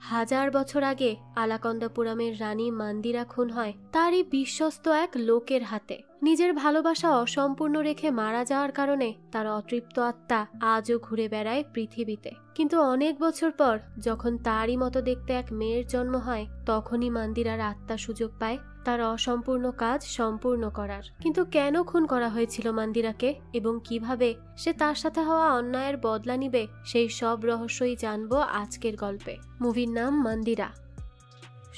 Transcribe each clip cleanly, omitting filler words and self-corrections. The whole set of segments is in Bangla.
হাজার বছর আগে আলাকন্দাপুরামের রানী মান্দিরা খুন হয় তারই বিশ্বস্ত এক লোকের হাতে। নিজের ভালোবাসা অসম্পূর্ণ রেখে মারা যাওয়ার কারণে তার অতৃপ্ত আত্মা আজও ঘুরে বেড়ায় পৃথিবীতে। কিন্তু অনেক বছর পর যখন তারই মতো দেখতে এক মেয়ের জন্ম হয়, তখনই মান্দিরার আত্মা সুযোগ পায় তার অসম্পূর্ণ কাজ সম্পূর্ণ করার। কিন্তু কেন খুন করা হয়েছিল মান্দিরাকে এবং কিভাবে সে তার সাথে হওয়া অন্যায়ের বদলা নিবে, সেই সব রহস্যই জানবো আজকের গল্পে। মুভির নাম মান্দিরা।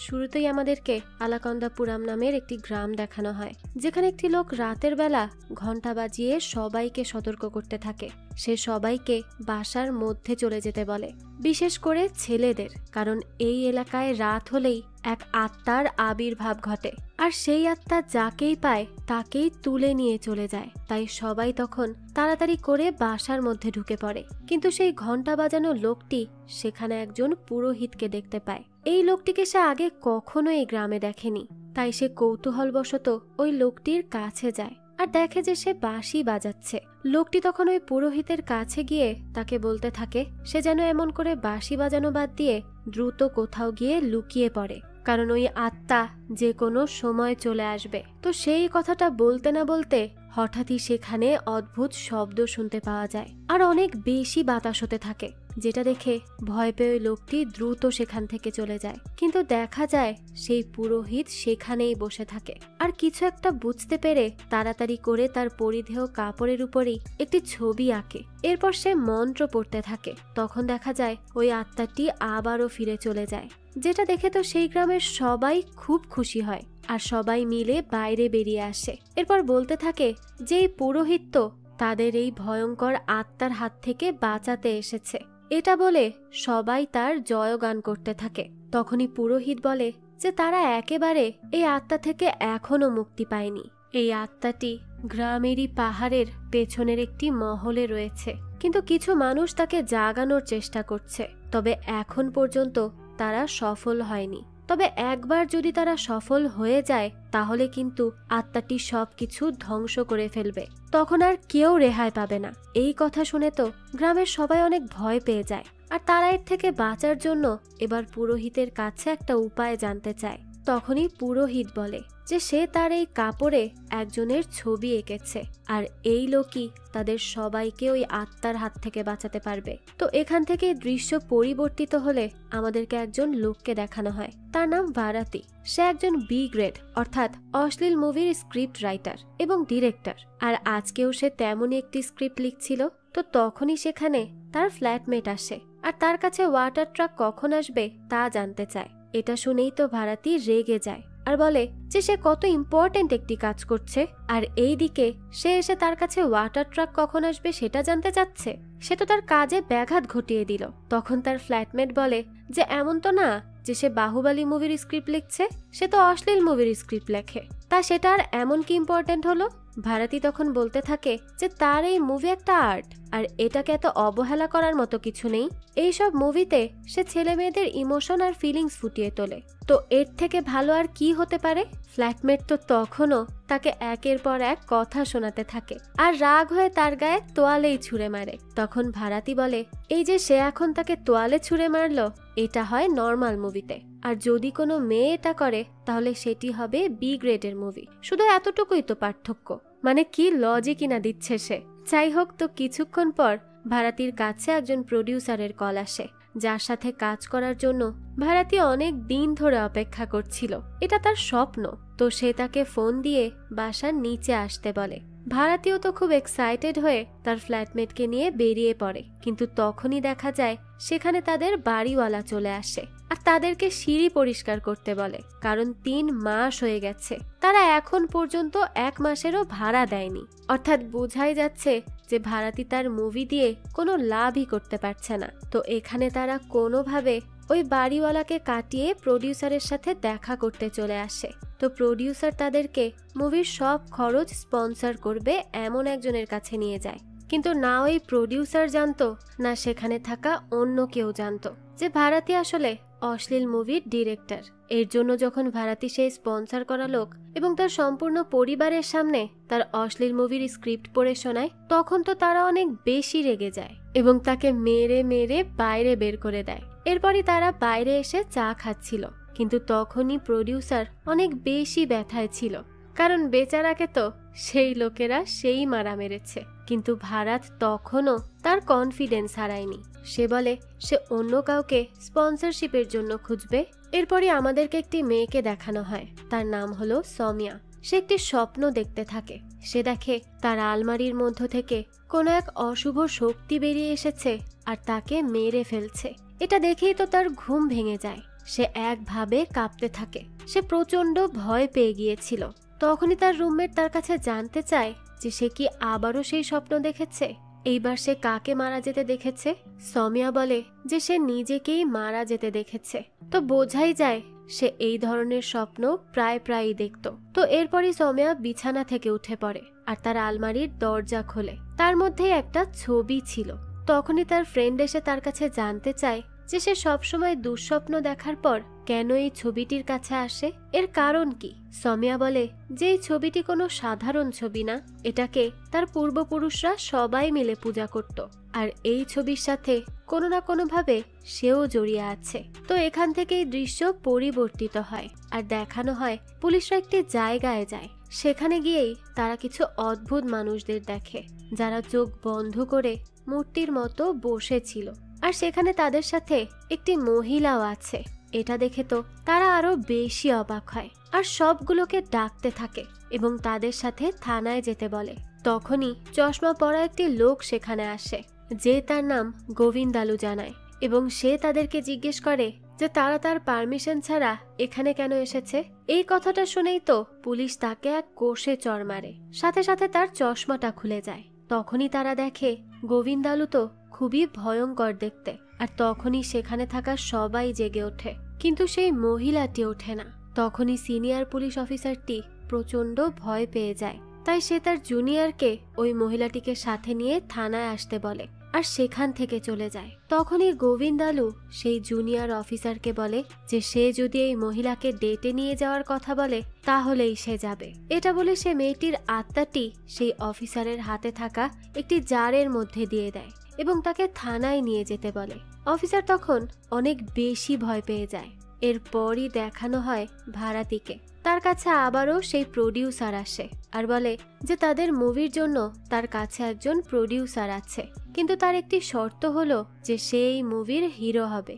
শুরুতেই আমাদেরকে আলাকন্দাপুরাম নামের একটি গ্রাম দেখানো হয়, যেখানে একটি লোক রাতের বেলা ঘন্টা বাজিয়ে সবাইকে সতর্ক করতে থাকে। সে সবাইকে বাসার মধ্যে চলে যেতে বলে, বিশেষ করে ছেলেদের, কারণ এই এলাকায় রাত হলেই এক আত্মার আবির্ভাব ঘটে, আর সেই আত্মা যাকেই পায় তাকেই তুলে নিয়ে চলে যায়। তাই সবাই তখন তাড়াতাড়ি করে বাসার মধ্যে ঢুকে পড়ে। কিন্তু সেই ঘন্টা বাজানো লোকটি সেখানে একজন পুরোহিতকে দেখতে পায়। এই লোকটিকে সে আগে কখনো এই গ্রামে দেখেনি, তাই সে কৌতূহলবশত ওই লোকটির কাছে যায় আর দেখে যে সে বাঁশি বাজাচ্ছে। লোকটি তখন ওই পুরোহিতের কাছে গিয়ে তাকে বলতে থাকে সে যেন এমন করে বাঁশি বাজানো বাদ দিয়ে দ্রুত কোথাও গিয়ে লুকিয়ে পড়ে, কারণ ওই আত্মা যে কোনো সময় চলে আসবে। তো সেই কথাটা বলতে না বলতে হঠাৎই সেখানে অদ্ভুত শব্দ শুনতে পাওয়া যায় আর অনেক বেশি বাতাস হতে থাকে, যেটা দেখে ভয় পেয়ে লোকটি দ্রুত সেখান থেকে চলে যায়। কিন্তু দেখা যায় সেই পুরোহিত সেখানেই বসে থাকে আর কিছু একটা বুঝতে পেরে তাড়াতাড়ি করে তার পরিধেয় কাপড়ের উপরেই একটি ছবি আঁকে। এরপর সে মন্ত্র পড়তে থাকে। তখন দেখা যায় ওই আত্মাটি আবারও ফিরে চলে যায়, যেটা দেখে তো সেই গ্রামের সবাই খুব খুশি হয় আর সবাই মিলে বাইরে বেরিয়ে আসে। এরপর বলতে থাকে যে এই পুরোহিত তো তাদের এই ভয়ঙ্কর আত্মার হাত থেকে বাঁচাতে এসেছে। এটা বলে সবাই তার জয়গান করতে থাকে। তখনই পুরোহিত বলে যে তারা একেবারে এই আত্মা থেকে এখনো মুক্তি পায়নি। এই আত্মাটি গ্রামেরই পাহাড়ের পেছনের একটি মহলে রয়েছে, কিন্তু কিছু মানুষ তাকে জাগানোর চেষ্টা করছে, তবে এখন পর্যন্ত তারা সফল হয়নি। তবে একবার যদি তারা সফল হয়ে যায় তাহলে কিন্তু আত্মাটি সবকিছু ধ্বংস করে ফেলবে, তখন আর কেউ রেহাই পাবে না। এই কথা শুনে তো গ্রামের সবাই অনেক ভয় পেয়ে যায় আর তারা এর থেকে বাঁচার জন্য এবার পুরোহিতের কাছে একটা উপায় জানতে চায়। তখনই পুরোহিত বলে যে সে তার এই কাপড়ে একজনের ছবি এঁকেছে আর এই লোকই তাদের সবাইকে ওই আত্মার হাত থেকে বাঁচাতে পারবে। তো এখান থেকে দৃশ্য পরিবর্তিত হলে আমাদেরকে একজন লোককে দেখানো হয়, তার নাম ভারাতি। সে একজন বি গ্রেড অর্থাৎ অশ্লীল মুভির স্ক্রিপ্ট রাইটার এবং ডিরেক্টর, আর আজকেও সে তেমনই একটি স্ক্রিপ্ট লিখছিল। তো তখনই সেখানে তার ফ্ল্যাটমেট আসে আর তার কাছে ওয়াটার ট্রাক কখন আসবে তা জানতে চায়। এটা শুনেই তো ভারাতি রেগে যায় আর বলে যে সে কত ইম্পর্টেন্ট একটি কাজ করছে, আর এই দিকে সে এসে তার কাছে ওয়াটার ট্রাক কখন আসবে সেটা জানতে চাচ্ছে। সে তো তার কাজে ব্যাঘাত ঘটিয়ে দিল। তখন তার ফ্ল্যাটমেট বলে যে এমন তো না যে সে বাহুবলী মুভির স্ক্রিপ্ট লিখছে, সে তো অশ্লীল মুভির স্ক্রিপ্ট লেখে, তা সেটা আর এমন কি ইম্পর্টেন্ট হলো? ভারতী তখন বলতে থাকে যে তার এই মুভি একটা আর্ট, আর এটাকে এত অবহেলা করার মতো কিছু নেই। এইসব মুভিতে সে ছেলে মেয়েদের ইমোশন আর ফিলিংস ফুটিয়ে তোলে, তো এর থেকে ভালো আর কি হতে পারে? ফ্ল্যাটমেট তো তখনও তাকে একের পর এক কথা শোনাতে থাকে আর রাগ হয়ে তার গায়ে তোয়ালেই ছুঁড়ে মারে। তখন ভারাতি বলে এই যে সে এখন তাকে তোয়ালে ছুঁড়ে মারলো, এটা হয় নর্মাল মুভিতে, আর যদি কোনো মেয়ে এটা করে তাহলে সেটি হবে বি গ্রেডের মুভি। শুধু এতটুকুই তো পার্থক্য। মানে কি লজিক কিনা দিচ্ছে সে। যাই হোক, তো কিছুক্ষণ পর ভারাতির কাছে একজন প্রডিউসারের কল আসে, যার সাথে কাজ করার জন্য ভারাতি অনেক দিন ধরে অপেক্ষা করছিল। এটা তার স্বপ্ন। তো সে তাকে ফোন দিয়ে বাসার নিচে আসতে বলে। ভারাতিও তো খুব এক্সাইটেড হয়ে তার ফ্ল্যাটমেটকে নিয়ে বেরিয়ে পড়ে, কিন্তু তখনই দেখা যায় সেখানে তাদের বাড়িওয়ালা চলে আসে আর তাদেরকে সিঁড়ি পরিষ্কার করতে বলে, কারণ 3 মাস হয়ে গেছে তারা এখন পর্যন্ত 1 মাসেরও ভাড়া দেয়নি। অর্থাৎ বোঝাই যাচ্ছে যে ভারাতি তার মুভি দিয়ে কোনো লাভই করতে পারছে না। তো এখানে তারা কোনোভাবে ওই বাড়িওয়ালাকে কাটিয়ে প্রডিউসারের সাথে দেখা করতে চলে আসে। তো প্রডিউসার তাদেরকে মুভির সব খরচ স্পন্সর করবে এমন একজনের কাছে নিয়ে যায়, কিন্তু না ওই প্রডিউসার জানতো না সেখানে থাকা অন্য কেউ জানতো যে ভারাতি আসলে অশ্লীল মুভির ডিরেক্টর। এর জন্য যখন ভারাতি সেই স্পন্সর করা লোক এবং তার সম্পূর্ণ পরিবারের সামনে তার অশ্লীল মুভির স্ক্রিপ্ট পড়ে শোনায়, তখন তো তারা অনেক বেশি রেগে যায় এবং তাকে মেরে মেরে বাইরে বের করে দেয়। এরপরই তারা বাইরে এসে চা খাচ্ছিল, কিন্তু তখনই প্রডিউসার অনেক বেশি ব্যথায় ছিল, কারণ বেচারাকে তো সেই লোকেরা সেই মারা মেরেছে। কিন্তু ভারাত তখনও তার কনফিডেন্স হারায়নি। সে বলে সে অন্য কাউকে স্পন্সরশিপের জন্য খুঁজবে। এরপরই আমাদেরকে একটি মেয়েকে দেখানো হয়, তার নাম হলো সৌমিয়া। সে একটি স্বপ্ন দেখতে থাকে। সে দেখে তার আলমারির মধ্য থেকে কোনো এক অশুভ শক্তি বেরিয়ে এসেছে আর তাকে মেরে ফেলছে। এটা দেখেই তো তার ঘুম ভেঙে যায়। সে একভাবে কাঁপতে থাকে। সে প্রচন্ড ভয় পেয়ে গিয়েছিল। তখনই তার রুমমেট তার কাছে জানতে চায় যে সে কি আবারও সেই স্বপ্ন দেখেছে। এইবার সে কাকে মারা যেতে দেখেছে। সৌমিয়া বলে যে সে নিজেকেই মারা যেতে দেখেছে। তো বোঝাই যায় সে এই ধরনের স্বপ্ন প্রায়ই দেখত। তো এরপরই সৌমিয়া বিছানা থেকে উঠে পড়ে আর তার আলমারির দরজা খোলে। তার মধ্যে একটা ছবি ছিল। তখনই তার ফ্রেন্ড এসে তার কাছে জানতে চায় যে সে সবসময় দুঃস্বপ্ন দেখার পর কেন এই ছবিটির কাছে আসে, এর কারণ কি। সৌমিয়া বলে যে এই ছবিটি কোনো সাধারণ ছবি না, এটাকে তার পূর্বপুরুষরা সবাই মিলে পূজা করত, আর এই ছবির সাথে কোনো না কোনোভাবে সেও জড়িয়ে আছে। তো এখান থেকে এই দৃশ্য পরিবর্তিত হয় আর দেখানো হয় পুলিশরা একটি জায়গায় যায়। সেখানে গিয়েই তারা কিছু অদ্ভুত মানুষদের দেখে, যারা চোখ বন্ধ করে মূর্তির মতো বসেছিল, আর সেখানে তাদের সাথে একটি মহিলাও আছে। এটা দেখে তো তারা আরো বেশি অবাক হয় আর সবগুলোকে ডাকতে থাকে এবং তাদের সাথে থানায় যেতে বলে। তখনই চশমা পরা একটি লোক সেখানে আসে, যে তার নাম গোবিন্দালু জানায়, এবং সে তাদেরকে জিজ্ঞেস করে যে তারা তার পারমিশন ছাড়া এখানে কেন এসেছে। এই কথাটা শুনেই তো পুলিশ তাকে এক কোষে চড় মারে, সাথে সাথে তার চশমাটা খুলে যায়। তখনই তারা দেখে গোবিন্দালু তো খুবই ভয়ঙ্কর দেখতে, আর তখনই সেখানে থাকা সবাই জেগে ওঠে, কিন্তু সেই মহিলাটি ওঠে না। তখনই সিনিয়র পুলিশ অফিসারটি প্রচন্ড ভয় পেয়ে যায়, তাই সে তার জুনিয়রকে ওই মহিলাটিকে সাথে নিয়ে থানায় আসতে বলে আর সেখান থেকে চলে যায়। তখনই গোবিন্দালু সেই জুনিয়র অফিসারকে বলে যে সে যদি এই মহিলাকে ডেটে নিয়ে যাওয়ার কথা বলে তাহলেই সে যাবে। এটা বলে সে মেয়েটির আত্মাটি সেই অফিসারের হাতে থাকা একটি জারের মধ্যে দিয়ে দেয় এবং তাকে থানায় নিয়ে যেতে বলে। অফিসার তখন অনেক বেশি ভয় পেয়ে যায়। এরপরই দেখানো হয় ভারাতিকে। তার কাছে আবারও সেই প্রডিউসার আসে আর বলে যে তাদের মুভির জন্য তার কাছে একজন প্রডিউসার আছে, কিন্তু তার একটি শর্ত হলো যে সে এই মুভির হিরো হবে,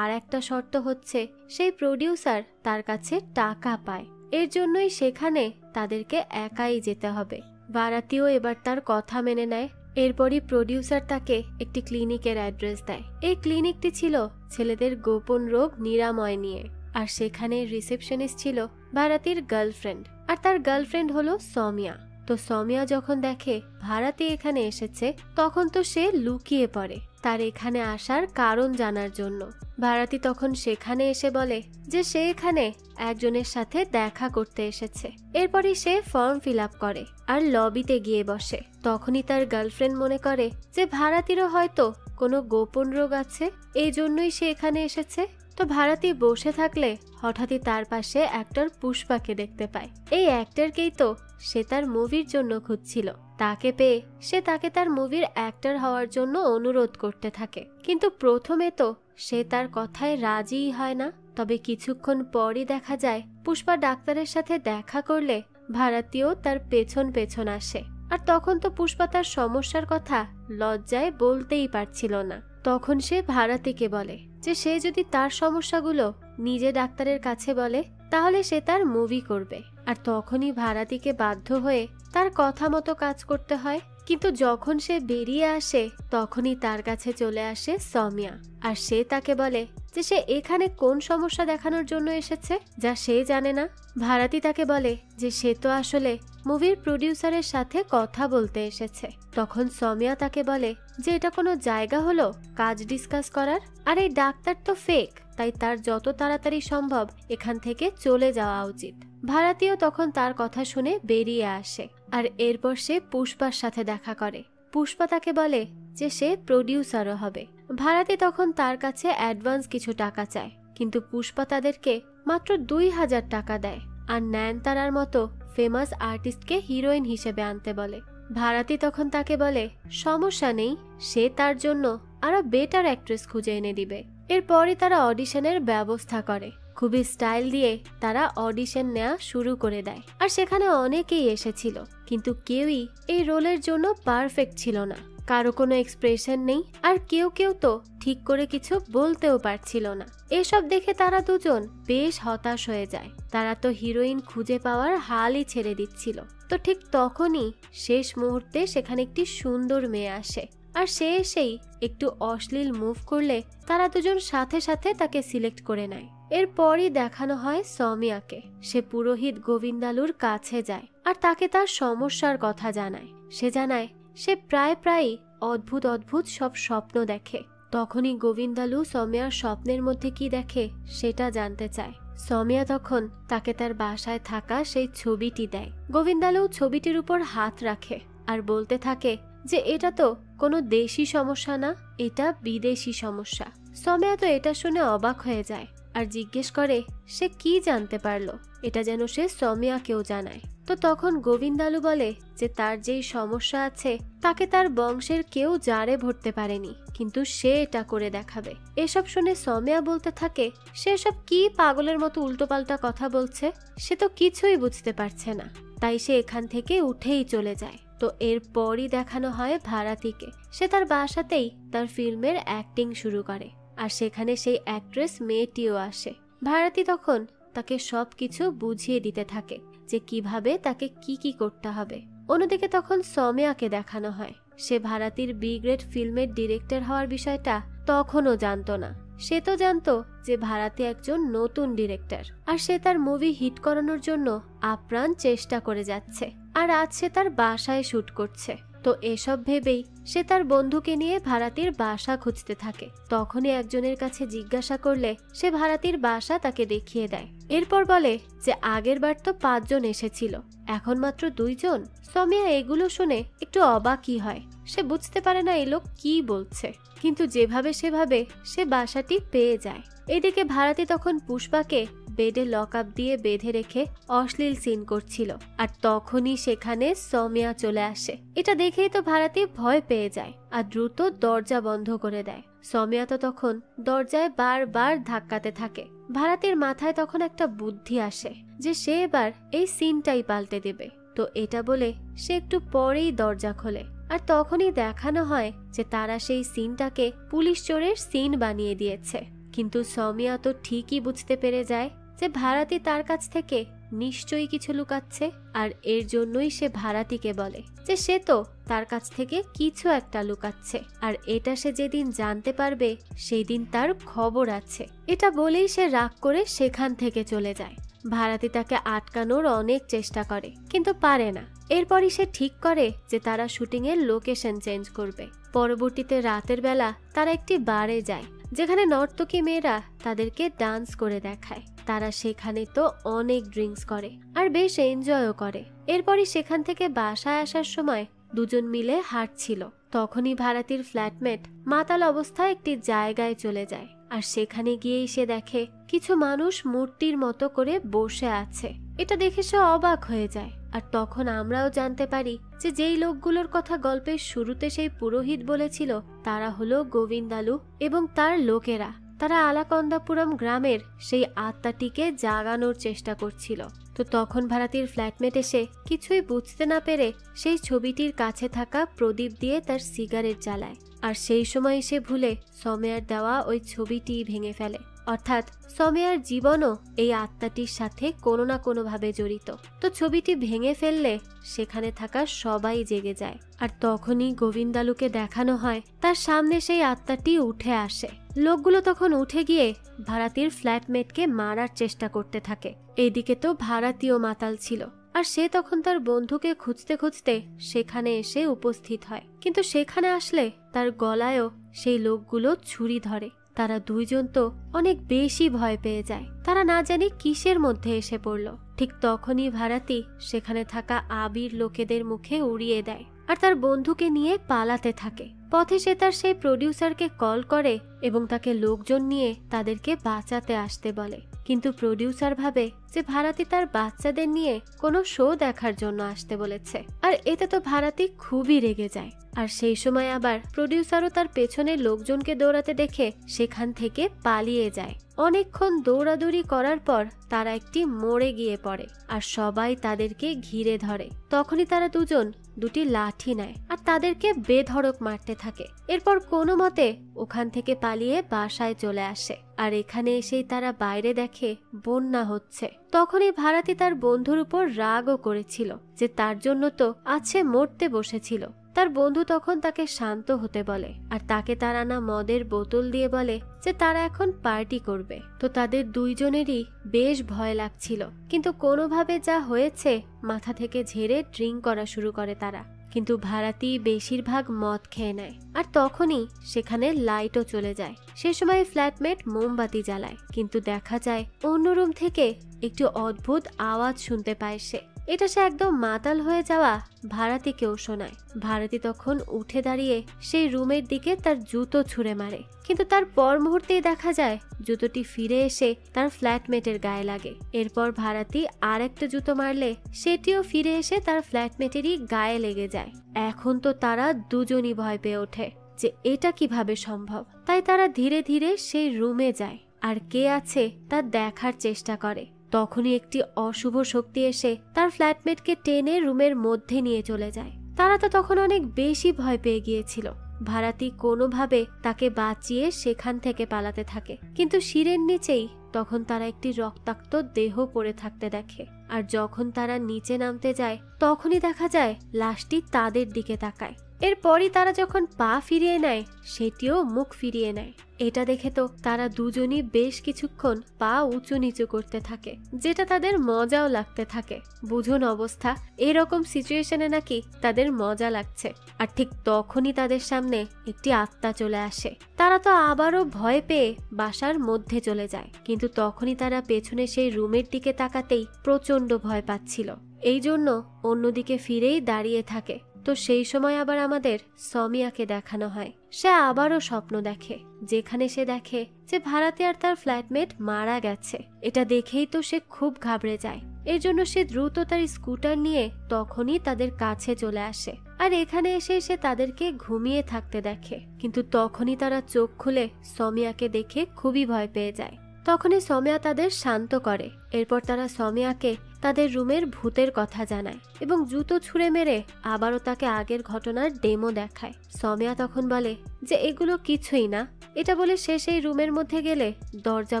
আর একটা শর্ত হচ্ছে সেই প্রডিউসার তার কাছে টাকা পায়। এর জন্যই সেখানে তাদেরকে একাই যেতে হবে। ভারাতিও এবার তার কথা মেনে নেয়। এরপরই প্রডিউসার তাকে একটি ক্লিনিকের অ্যাড্রেস দেয়। এই ক্লিনিকটি ছিল ছেলেদের গোপন রোগ নিরাময় নিয়ে, আর সেখানে রিসেপশনিস্ট ছিল ভারাতির গার্লফ্রেন্ড, আর তার গার্লফ্রেন্ড হলো সৌমিয়া। তো সৌমিয়া যখন দেখে ভারাতি এখানে এসেছে তখন তো সে লুকিয়ে পড়ে তার এখানে আসার কারণ জানার জন্য। ভারাতি তখন সেখানে এসে বলে যে সে এখানে একজনের সাথে দেখা করতে এসেছে। এরপরই সে ফর্ম ফিল আপ করে আর লবিতে গিয়ে বসে। তখনই তার গার্লফ্রেন্ড মনে করে যে ভারাতিরও হয়তো কোনো গোপন রোগ আছে, এই জন্যই সে এখানে এসেছে। তো ভারাতি বসে থাকলে হঠাৎই তার পাশে অ্যাক্টর পুষ্পাকে দেখতে পায়। এই অ্যাক্টরকেই তো সে তার মুভির জন্য খুঁজছিল। তাকে পেয়ে সে তাকে তার মুভির অ্যাক্টর হওয়ার জন্য অনুরোধ করতে থাকে, কিন্তু প্রথমে তো সে তার কথায় রাজিই হয় না। তবে কিছুক্ষণ পরই দেখা যায় পুষ্পা ডাক্তারের সাথে দেখা করলে ভারাতিও তার পেছন পেছন আসে, আর তখন তো পুষ্পা তার সমস্যার কথা লজ্জায় বলতেই পারছিল না। তখন সে ভারাতিকে বলে যে সে যদি তার সমস্যাগুলো নিজে ডাক্তারের কাছে বলে তাহলে সে তার মুভি করবে, আর তখনই ভারাতিকে বাধ্য হয়ে তার কথা মতো কাজ করতে হয়। কিন্তু যখন সে বেরিয়ে আসে তখনই তার কাছে চলে আসে সৌমিয়া, আর সে তাকে বলে যে সে এখানে কোন সমস্যা দেখানোর জন্য এসেছে যা সে জানে না। ভারাতি তাকে বলে যে সে তো আসলে মুভির প্রডিউসারের সাথে কথা বলতে এসেছে। তখন সৌমিয়া তাকে বলে যে এটা কোনো জায়গা হলো কাজ ডিসকাস করার, আর এই ডাক্তার তো ফেক, তাই তার যত তাড়াতাড়ি সম্ভব এখান থেকে চলে যাওয়া উচিত। ভারাতিও তখন তার কথা শুনে বেরিয়ে আসে, আর এরপর সে পুষ্পার সাথে দেখা করে। পুষ্পা তাকে বলে যে সে প্রডিউসারও হবে। ভারাতি তখন তার কাছে অ্যাডভান্স কিছু টাকা চায়, কিন্তু পুষ্পা তাদেরকে মাত্র 2000 টাকা দেয় আর নয়নতারার মতো ফেমাস আর্টিস্টকে হিরোইন হিসেবে আনতে বলে। ভারাতি তখন তাকে বলে সমস্যা নেই, সে তার জন্য আরো বেটার অ্যাক্ট্রেস খুঁজে এনে দিবে। এরপরই তারা অডিশনের ব্যবস্থা করে। খুবই স্টাইল দিয়ে তারা অডিশন নেওয়া শুরু করে দেয়। আর সেখানে অনেকেই এসেছিল, কিন্তু কেউই এই রোলের জন্য পারফেক্ট ছিল না। কারো কোনো এক্সপ্রেশন নেই, আর কেউ কেউ তো ঠিক করে কিছু বলতেও পারছিল না। এসব দেখে তারা দুজন বেশ হতাশ হয়ে যায়। তারা তো হিরোইন খুঁজে পাওয়ার হালই ছেড়ে দিচ্ছিল। তো ঠিক তখনই শেষ মুহূর্তে সেখানে একটি সুন্দর মেয়ে আসে, আর সে এসেই একটু অশ্লীল মুভ করলে তারা দুজন সাথে সাথে তাকে সিলেক্ট করে নেয়। এরপরই দেখানো হয় সৌমিয়াকে। সে পুরোহিত গোবিন্দালুর কাছে যায় আর তাকে তার সমস্যার কথা জানায়। সে জানায় সে প্রায়ই অদ্ভুত অদ্ভুত সব স্বপ্ন দেখে। তখনই গোবিন্দালু সৌমিয়ার স্বপ্নের মধ্যে কি দেখে সেটা জানতে চায়। সৌমিয়া তখন তাকে তার বাসায় থাকা সেই ছবিটি দেয়। গোবিন্দালু ছবিটির উপর হাত রাখে আর বলতে থাকে যে এটা তো কোনো দেশি সমস্যা না, এটা বিদেশি সমস্যা। সৌমিয়া তো এটা শুনে অবাক হয়ে যায় আর জিজ্ঞেস করে সে কি জানতে পারলো। এটা যেন সে সৌমিয়াকেও জানায়। তো তখন গোবিন্দালু বলে যে তার যেই সমস্যা আছে তাকে তার বংশের কেউ জারে ভরতে পারেনি, কিন্তু সে এটা করে দেখাবে। এসব শুনে সৌমিয়া বলতে থাকে সে সব কি পাগলের মতো উল্টোপাল্টা কথা বলছে, সে তো কিছুই বুঝতে পারছে না। তাই সে এখান থেকে উঠেই চলে যায়। তো এরপরই দেখানো হয় ভারাতীকে। সে তার বাসাতেই তার ফিল্মের অ্যাক্টিং শুরু করে, আর সেখানে সেই অ্যাক্ট্রেস মেয়েটিও আসে। ভারাতী তখন তাকে সবকিছু বুঝিয়ে দিতে থাকে যে কিভাবে তাকে কি করতে হবে। অন্যদিকে তখন সৌমিয়াকে দেখানো হয়। সে ভারাতীর বি গ্রেড ফিল্মের ডিরেক্টর হওয়ার বিষয়টা তখনও জানতো না। সে তো জানতো যে ভারাতী একজন নতুন ডিরেক্টর, আর সে তার মুভি হিট করানোর জন্য আপ্রাণ চেষ্টা করে যাচ্ছে। আর আজ সে তার বাসায় শুট করছে। তো এসব ভেবেই সে তার বন্ধুকে নিয়ে ভারাতীর বাসা খুঁজতে থাকে। তখনই একজনের কাছে জিজ্ঞাসা করলে সে ভারাতীর বাসা তাকে দেখিয়ে দেয়। এরপর বলে যে আগের বার তো 5 জন এসেছিল, এখন মাত্র 2 জন। সৌমিয়া এগুলো শুনে একটু অবাকই হয়। সে বুঝতে পারে না এই লোক কি বলছে, কিন্তু যেভাবে সেভাবে সে বাসাটি পেয়ে যায়। এদিকে ভারাতী তখন পুষ্পাকে বেডে লক আপ দিয়ে বেঁধে রেখে অশ্লীল সিন করছিল, আর তখনই সেখানে সৌমিয়া চলে আসে। এটা দেখেই তো ভারাতী ভয় পেয়ে যায় আর দ্রুত দরজা বন্ধ করে দেয়। সৌমিয়া তো তখন দরজায় বারবার ধাক্কাতে থাকে। ভারাতীর মাথায় তখন একটা বুদ্ধি আসে যে সে এবার এই সিনটাই পাল্টে দেবে। তো এটা বলে সে একটু পরেই দরজা খোলে, আর তখনই দেখানো হয় যে তারা সেই সিনটাকে পুলিশ চোরের সিন বানিয়ে দিয়েছে। কিন্তু সৌমিয়া তো ঠিকই বুঝতে পেরে যায় যে ভারাতী তার কাছ থেকে নিশ্চয়ই কিছু লুকাচ্ছে, আর এর জন্যই সে ভারাতীকে বলে যে সে তো তার কাছ থেকে কিছু একটা লুকাচ্ছে, আর এটা সে যেদিন জানতে পারবে সেই দিন তার খবর আছে। এটা বলেই সে রাগ করে সেখান থেকে চলে যায়। ভারাতী তাকে আটকানোর অনেক চেষ্টা করে, কিন্তু পারে না। এরপরই সে ঠিক করে যে তারা শুটিং এর লোকেশন চেঞ্জ করবে। পরবর্তীতে রাতের বেলা তারা একটি বারে যায় যেখানে নর্তকী মেয়েরা তাদেরকে ডান্স করে দেখায়। তারা সেখানে তো অনেক ড্রিঙ্কস করে আর বেশ এনজয়ও করে। এরপরই সেখান থেকে বাসায় আসার সময় দুজন মিলে হাঁটছিল। তখনই ভারাতীর ফ্ল্যাটমেট মাতাল অবস্থায় একটি জায়গায় চলে যায়, আর সেখানে গিয়েই সে দেখে কিছু মানুষ মূর্তির মতো করে বসে আছে। এটা দেখে সে অবাক হয়ে যায়। আর তখন আমরাও জানতে পারি যে যেই লোকগুলোর কথা গল্পের শুরুতে সেই পুরোহিত বলেছিল তারা হলো গোবিন্দালু এবং তার লোকেরা। তারা আলাকন্দাপুরম গ্রামের সেই আত্মাটিকে জাগানোর চেষ্টা করছিল। তো তখন ভারাতীর ফ্ল্যাটমেট এসে কিছুই বুঝতে না পেরে সেই ছবিটির কাছে থাকা প্রদীপ দিয়ে তার সিগারেট জ্বালায়, আর সেই সময় সে ভুলে সৌমিয়ার দেওয়া ওই ছবিটি ভেঙে ফেলে। অর্থাৎ সৌমিয়ার জীবনও এই আত্মাটির সাথে কোনো না কোনো ভাবে জড়িত। তো ছবিটি ভেঙে ফেললে সেখানে থাকা সবাই জেগে যায়, আর তখনই গোবিন্দালুকে দেখানো হয় তার সামনে সেই আত্মাটি উঠে আসে। লোকগুলো তখন উঠে গিয়ে ভারাতীর ফ্ল্যাটমেটকে মারার চেষ্টা করতে থাকে। এইদিকে তো ভারাতীও মাতাল ছিল, আর সে তখন তার বন্ধুকে খুঁজতে খুঁজতে সেখানে এসে উপস্থিত হয়। কিন্তু সেখানে আসলে তার গলায়ও সেই লোকগুলো ছুরি ধরে। তারা দুইজন তো অনেক বেশি ভয় পেয়ে যায়। তারা না জানি কিসের মধ্যে এসে পড়ল। ঠিক তখনই ভারাতী সেখানে থাকা আবির লোকেদের মুখে উড়িয়ে দেয় আর তার বন্ধুকে নিয়ে পালাতে থাকে। পথে সে তার সেই প্রডিউসারকে কল করে এবং তাকে লোকজন নিয়ে তাদেরকে বাঁচাতে আসতে বলে। কিন্তু প্রডিউসার ভাবে যে ভারাতি তার বাচ্চাদের নিয়ে কোনো শো দেখার জন্য আসতে বলেছে, আর এতে তো ভারাতি খুবই রেগে যায়। আর সেই সময় আবার প্রডিউসারও তার পেছনের লোকজনকে দৌড়াতে দেখে সেখান থেকে পালিয়ে যায়। অনেকক্ষণ দৌড়াদৌড়ি করার পর তারা একটি মোড়ে গিয়ে পড়ে আর সবাই তাদেরকে ঘিরে ধরে। তখনই তারা দুজন দুটি লাঠি নেয় আর তাদেরকে বেধড়ক মারতে থাকে। এরপর কোনো মতে ওখান থেকে পালিয়ে বাসায় চলে আসে। আর এখানে এসেই তারা বাইরে দেখে বন্যা হচ্ছে। তখনই ভারাতি তার বন্ধুর উপর রাগও করেছিল যে তার জন্য তো আছে মরতে বসেছিল। তার বন্ধু তখন তাকে শান্ত হতে বলে আর তাকে তার আনা মদের বোতল দিয়ে বলে যে তারা এখন পার্টি করবে। তো তাদের দুইজনেরই বেশ ভয় লাগছিল, কিন্তু কোনোভাবে যা হয়েছে মাথা থেকে ঝেড়ে ড্রিঙ্ক করা শুরু করে তারা। কিন্তু ভারাতি বেশিরভাগ মদ খেয়ে নেয় আর তখনই সেখানে লাইটও চলে যায়। সে সময় ফ্ল্যাটমেট মোমবাতি জ্বালায়, কিন্তু দেখা যায় অন্য রুম থেকে একটু অদ্ভুত আওয়াজ শুনতে পায় সে। এটা সে একদম মাতাল হয়ে যাওয়া ভারাতিকেও শোনায়। ভারাতি তখন উঠে দাঁড়িয়ে সেই রুমের দিকে তার জুতো ছুঁড়ে মারে, কিন্তু তার পর মুহূর্তেই দেখা যায় জুতোটি ফিরে এসে তার ফ্ল্যাটমেটের গায়ে লাগে। এরপর ভারাতি আর একটা জুতো মারলে সেটিও ফিরে এসে তার ফ্ল্যাটমেটেরই গায়ে লেগে যায়। এখন তো তারা দুজনই ভয় পেয়ে ওঠে যে এটা কিভাবে সম্ভব। তাই তারা ধীরে ধীরে সেই রুমে যায় আর কে আছে তা দেখার চেষ্টা করে। তখনই একটি অশুভ শক্তি এসে তার ফ্ল্যাটমেটকে টেনে রুমের মধ্যে নিয়ে চলে যায়। তারা তো তখন অনেক বেশি ভয় পেয়ে গিয়েছিল। ভারাতি কোনোভাবে তাকে বাঁচিয়ে সেখান থেকে পালাতে থাকে, কিন্তু শিরের নিচেই তখন তারা একটি রক্তাক্ত দেহ পড়ে থাকতে দেখে। আর যখন তারা নিচে নামতে যায় তখনই দেখা যায় লাশটি তাদের দিকে তাকায়। এরপরই তারা যখন পা ফিরিয়ে নেয় সেটিও মুখ ফিরিয়ে নেয়। এটা দেখে তো তারা দুজনই বেশ কিছুক্ষণ পা উঁচু নিচু করতে থাকে, যেটা তাদের মজাও লাগতে থাকে। বুঝুন অবস্থা, এরকম সিচুয়েশনে নাকি তাদের মজা লাগছে। আর ঠিক তখনই তাদের সামনে একটি আত্মা চলে আসে। তারা তো আবারও ভয় পেয়ে বাসার মধ্যে চলে যায়, কিন্তু তখনই তারা পেছনে সেই রুমের দিকে তাকাতেই প্রচন্ড ভয় পাচ্ছিল। এই জন্য অন্যদিকে ফিরেই দাঁড়িয়ে থাকে। তো সেই সময় আবার আমাদের সমিয়াকে দেখানো হয়। সে আবারও স্বপ্ন দেখে, যেখানে সে দেখে যে ভারাতি আর তার ফ্ল্যাটমেট মারা গেছে। এটা দেখেই তো সে খুব ঘাবড়ে যায়। এর জন্য সে দ্রুত তার স্কুটার নিয়ে তখনই তাদের কাছে চলে আসে। আর এখানে এসে সে তাদেরকে ঘুমিয়ে থাকতে দেখে, কিন্তু তখনই তারা চোখ খুলে সমিয়াকে দেখে খুবই ভয় পেয়ে যায়। তখনই সমিয়া তাদের শান্ত করে। এরপর তারা সমিয়াকে তাদের রুমের ভূতের কথা জানায় এবং জুতো ছুঁড়ে মেরে আবারও তাকে আগের ঘটনার ডেমো দেখায়। সমিয়া তখন বলে যে এগুলো কিছুই না। এটা বলে সে সেই রুমের মধ্যে গেলে দরজা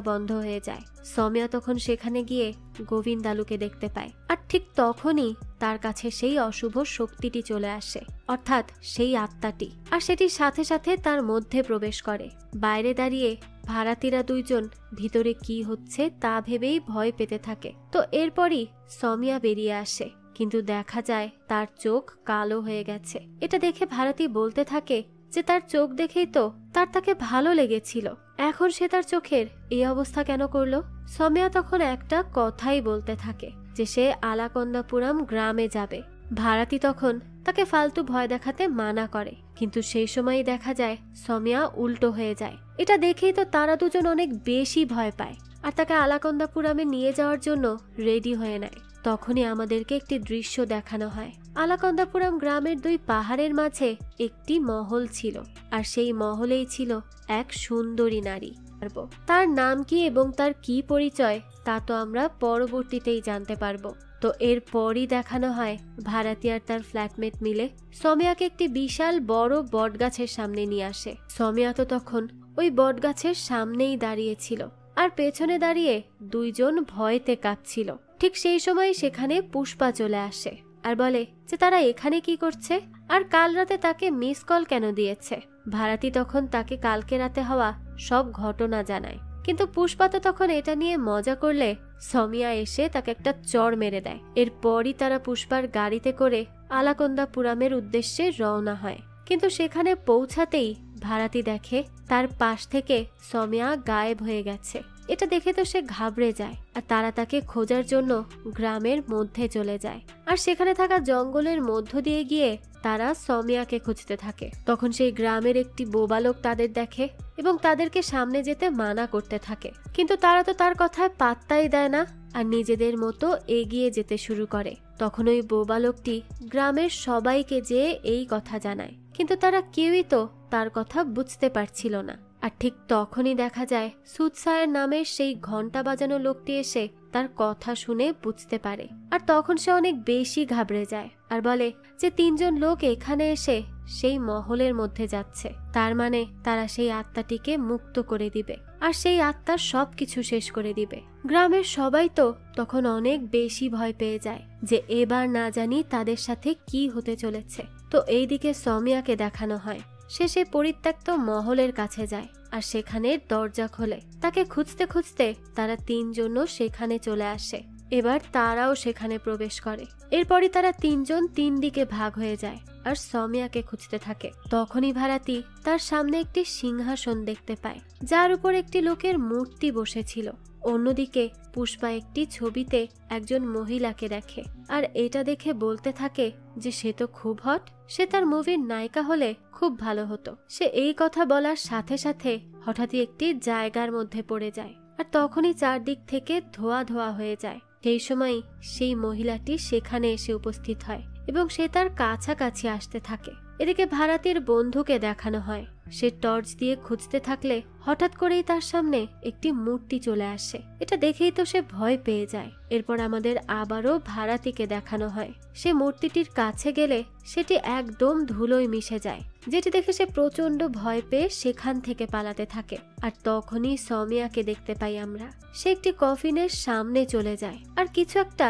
বন্ধ হয়ে যায়। সমিয়া তখন সেখানে গিয়ে গোবিন্দালুকে দেখতে পায়, আর ঠিক তখনই তার কাছে সেই অশুভ শক্তিটি চলে আসে, অর্থাৎ সেই আত্মাটি। আর সেটি সাথে সাথে তার মধ্যে প্রবেশ করে। বাইরে দাঁড়িয়ে ভারাতিরা দুইজন ভিতরে কি হচ্ছে তা ভেবেই ভয় পেতে থাকে। তো এরপরই সমিয়া বেরিয়ে আসে, কিন্তু দেখা যায় তার চোখ কালো হয়ে গেছে। এটা দেখে ভারাতি বলতে থাকে যে তার চোখ দেখেই তো তাকে ভালো লেগেছিল, এখন সে তার চোখের এই অবস্থা কেন করলো। সমিয়া তখন একটা কথাই বলতে থাকে যে সে আলাকন্দাপুরম গ্রামে যাবে। ভারাতি তখন তাকে ফালতু ভয় দেখাতে মানা করে, কিন্তু সেই সময়ই দেখা যায় সমিয়া উল্টো হয়ে যায়। এটা দেখেই তো তারা দুজন অনেক বেশি ভয় পায় আর তাকে আলাকন্দাপুরমে নিয়ে যাওয়ার জন্য রেডি হয়ে নেয়। তখনই আমাদেরকে একটি দৃশ্য দেখানো হয়। আলাকন্দাপুরম গ্রামের দুই পাহাড়ের মাঝে একটি মহল ছিল, আর সেই মহলেই ছিল এক সুন্দরী নারী। তার নাম কি এবং তার কি পরিচয় তা তো আমরা পরবর্তীতেই জানতে পারবো। তো এরপরই দেখানো হয় ভারাতি আর তার ফ্ল্যাটমেট মিলে সমিয়াকে একটি বিশাল বড় বটগাছের সামনে নিয়ে আসে। সমিয়া তো তখন ওই বটগাছের সামনেই দাঁড়িয়েছিল, আর পেছনে দাঁড়িয়ে দুইজন ভয়তে কাঁপছিল। ঠিক সেই সময় সেখানে পুষ্পা চলে আসে আর বলে যে তারা এখানে কি করছে, আর কাল রাতে তাকে মিস কল কেন দিয়েছে। ভারাতি তখন তাকে কালকে রাতে হওয়া সব ঘটনা জানায়, কিন্তু পুষ্পা তো তখন এটা নিয়ে মজা করলে সমিয়া এসে তাকে একটা চড় মেরে দেয়। এরপরই তারা পুষ্পার গাড়িতে করে আলাকন্দাপুরমের উদ্দেশ্যে রওনা হয়, কিন্তু সেখানে পৌঁছাতেই ভারাতি দেখে তার পাশ থেকে সমিয়া গায়েব হয়ে গেছে। এটা দেখে তো সে ঘাবড়ে যায় আর তারা তাকে খোঁজার জন্য গ্রামের মধ্যে চলে যায়। আর সেখানে থাকা জঙ্গলের মধ্য দিয়ে গিয়ে তারা সমিয়াকে খুঁজতে থাকে। তখন সেই গ্রামের একটি বোবা লোক তাদের দেখে এবং তাদেরকে সামনে যেতে মানা করতে থাকে, কিন্তু তারা তো তার কথায় পাত্তাই দেয় না আর নিজেদের মতো এগিয়ে যেতে শুরু করে। তখন ওই বোবা লোকটি গ্রামের সবাইকে যেয়ে এই কথা জানায়, কিন্তু তারা কেউই তো তার কথা বুঝতে পারছিল না। আর ঠিক তখনই দেখা যায় সুৎসায়ের নামের সেই ঘন্টা বাজানো লোকটি এসে তার কথা শুনে বুঝতে পারে। আর তখন সে অনেক বেশি ঘাবড়ে যায় আর বলে যে 3 জন লোক এখানে এসে সেই মহলের মধ্যে যাচ্ছে, তার মানে তারা সেই আত্মাটিকে মুক্ত করে দিবে আর সেই আত্মার সবকিছু শেষ করে দিবে। গ্রামের সবাই তো তখন অনেক বেশি ভয় পেয়ে যায় যে এবার না জানি তাদের সাথে কি হতে চলেছে। তো এইদিকে সমিয়াকে দেখানো হয় সে সেই পরিত্যক্ত মহলের কাছে যায় আর সেখানের দরজা খোলে। তাকে খুঁজতে খুঁজতে তারা 3 জনও সেখানে চলে আসে। এবার তারাও সেখানে প্রবেশ করে। এরপরই তারা 3 জন 3 দিকে ভাগ হয়ে যায় আর সমিয়াকে খুঁজতে থাকে। তখনই ভাড়াতি তার সামনে একটি সিংহাসন দেখতে পায় যার উপর একটি লোকের মূর্তি বসেছিল। অন্যদিকে পুষ্পা একটি ছবিতে একজন মহিলাকে দেখে আর এটা দেখে বলতে থাকে যে সে তো খুব হট, সে তার মুভির নায়িকা হলে খুব ভালো হতো। সে এই কথা বলার সাথে সাথে হঠাৎই একটি জায়গার মধ্যে পড়ে যায় আর তখনই চারদিক থেকে ধোয়া ধোয়া হয়ে যায়। সেই সময় সেই মহিলাটি সেখানে এসে উপস্থিত হয় এবং সে তার কাছাকাছি আসতে থাকে। এদিকে ভাড়াতির বন্ধুকে দেখানো হয় সে টর্চ দিয়ে খুঁজতে থাকলে হঠাৎ করেই তার সামনে একটি মূর্তি চলে আসে। এটা দেখেই তো সে ভয় পেয়ে যায়। এরপর আমাদের আবারও ভাড়াতিকে দেখানো হয় সে মূর্তিটির কাছে গেলে সেটি একদম ধুলোয় মিশে যায়, যেটি দেখে সে প্রচন্ড ভয় পেয়ে সেখান থেকে পালাতে থাকে। আর তখনই সমিয়াকে দেখতে পাই আমরা সে একটি কফিনের সামনে চলে যায় আর কিছু একটা